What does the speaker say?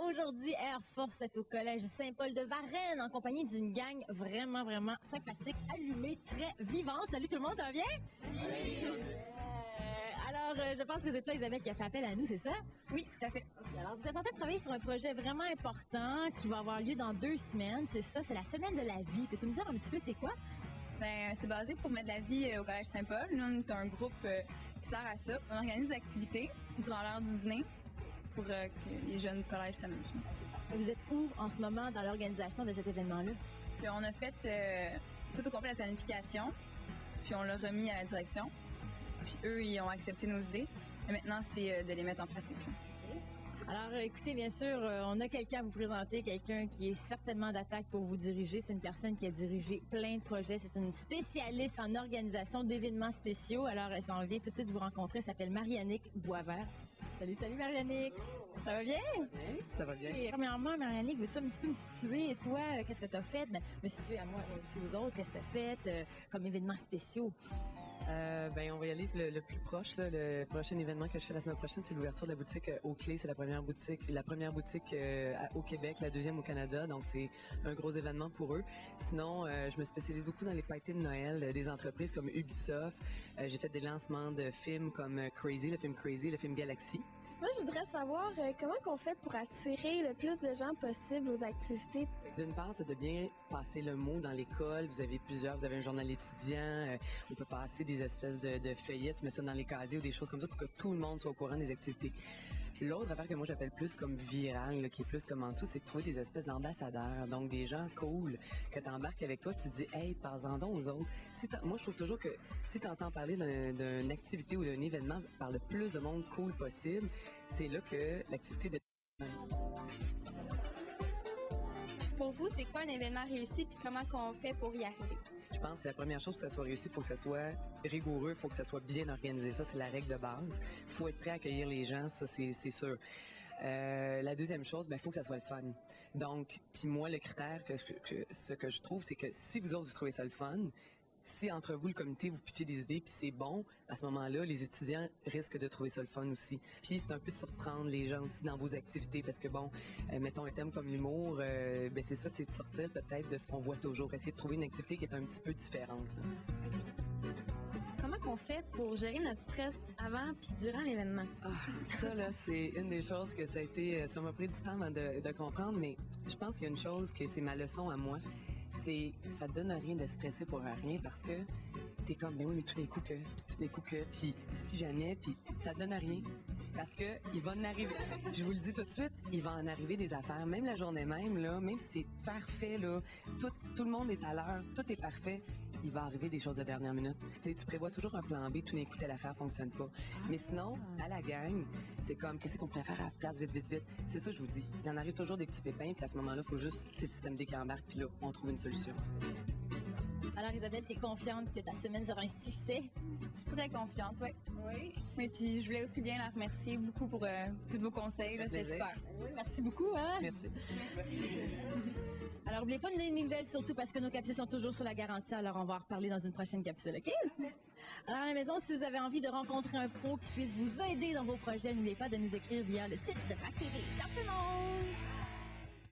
Aujourd'hui, Air Force est au Collège Saint-Paul de Varennes en compagnie d'une gang vraiment sympathique, allumée, très vivante. Salut tout le monde, ça va bien? Oui! Je pense que c'est toi, Isabelle, qui a fait appel à nous, c'est ça? Oui, tout à fait. Alors, vous êtes en train de travailler sur un projet vraiment important qui va avoir lieu dans 2 semaines. C'est ça, c'est la Semaine de la vie. Peux-tu me dire un petit peu c'est quoi? Ben, c'est basé pour mettre de la vie au Collège Saint-Paul. Nous, on est un groupe qui sert à ça. On organise des activités durant l'heure du dîner pour que les jeunes du collège s'amusent. Vous êtes où en ce moment dans l'organisation de cet événement-là? Puis on a fait tout au complet la planification, puis on l'a remis à la direction. Puis eux, ils ont accepté nos idées. Et maintenant, c'est de les mettre en pratique. Alors, écoutez, bien sûr, on a quelqu'un à vous présenter, quelqu'un qui est certainement d'attaque pour vous diriger. C'est une personne qui a dirigé plein de projets. C'est une spécialiste en organisation d'événements spéciaux. Alors, elle s'en vient tout de suite vous rencontrer. Elle s'appelle Mariannick Boisvert. Salut Mariannick. Ça va bien? Oui, ça va bien. Et premièrement, Mariannick, veux-tu un petit peu me situer? Toi, qu'est-ce que tu as fait? Ben, me situer à moi, aussi aux autres. Qu'est-ce que tu as fait comme événements spéciaux? On va y aller le plus proche. Là, le prochain événement que je fais la semaine prochaine, c'est l'ouverture de la boutique aux Clés. C'est la première boutique au Québec, la deuxième au Canada. Donc, c'est un gros événement pour eux. Sinon, je me spécialise beaucoup dans les parties de Noël des entreprises comme Ubisoft. J'ai fait des lancements de films comme Crazy, le film Galaxy. Moi, je voudrais savoir comment qu'on fait pour attirer le plus de gens possible aux activités. D'une part, c'est de bien passer le mot dans l'école. Vous avez un journal étudiant. On peut passer des espèces de feuillettes, tu mets ça dans les casiers ou des choses comme ça pour que tout le monde soit au courant des activités. L'autre affaire que moi j'appelle plus comme virale, là, qui est plus comme en dessous, c'est de trouver des espèces d'ambassadeurs. Donc des gens cool que t'embarques avec toi, tu te dis, hey, parle-en donc aux autres. Moi je trouve toujours que si t'entends parler d'une activité ou d'un événement par le plus de monde cool possible, c'est là que l'activité de... Pour vous, c'est quoi un événement réussi puis comment qu'on fait pour y arriver? Je pense que la première chose pour que ça soit réussi, il faut que ça soit rigoureux, il faut que ça soit bien organisé. Ça, c'est la règle de base. Il faut être prêt à accueillir les gens, ça, c'est sûr. La deuxième chose, il faut que ça soit le fun. Donc, puis moi, le critère ce que je trouve, c'est que si vous autres, vous trouvez ça le fun, si entre vous, le comité, vous pitchez des idées puis c'est bon, à ce moment-là, les étudiants risquent de trouver ça le fun aussi. Puis c'est un peu de surprendre les gens aussi dans vos activités parce que mettons un thème comme l'humour, c'est ça, c'est de sortir peut-être de ce qu'on voit toujours. Essayer de trouver une activité qui est un petit peu différente. Comment qu'on fait pour gérer notre stress avant puis durant l'événement? Ça, là, c'est une des choses que ça m'a pris du temps avant de comprendre, mais je pense qu'il y a une chose que c'est ma leçon à moi. Ça te donne rien de stresser pour rien parce que t'es comme, mais oui, mais tout d'un coup que, puis si jamais, puis ça te donne rien. Parce que il va en arriver, je vous le dis tout de suite, il va en arriver des affaires, même la journée même, là, même si c'est parfait, là, tout le monde est à l'heure, tout est parfait, il va arriver des choses de dernière minute. Tu prévois toujours un plan B, tout d'un coup, telle affaire fonctionne pas. Mais sinon, à la gang, c'est comme, qu'est-ce qu'on pourrait faire à la place, vite. C'est ça, je vous dis. Il en arrive toujours des petits pépins, puis à ce moment-là, c'est le système D qui embarque, puis là, on trouve une solution. Alors, Isabelle, t'es confiante que ta semaine sera un succès? Je suis très confiante, oui. Oui, puis je voulais aussi bien la remercier beaucoup pour tous vos conseils. C'était super. Oui, merci beaucoup. Hein? Merci. Alors, n'oubliez pas de donner des nouvelles, surtout parce que nos capsules sont toujours sur la garantie. Alors, on va en reparler dans une prochaine capsule, OK? Alors, à la maison, si vous avez envie de rencontrer un pro qui puisse vous aider dans vos projets, n'oubliez pas de nous écrire via le site de Vac TV. Ciao tout le monde!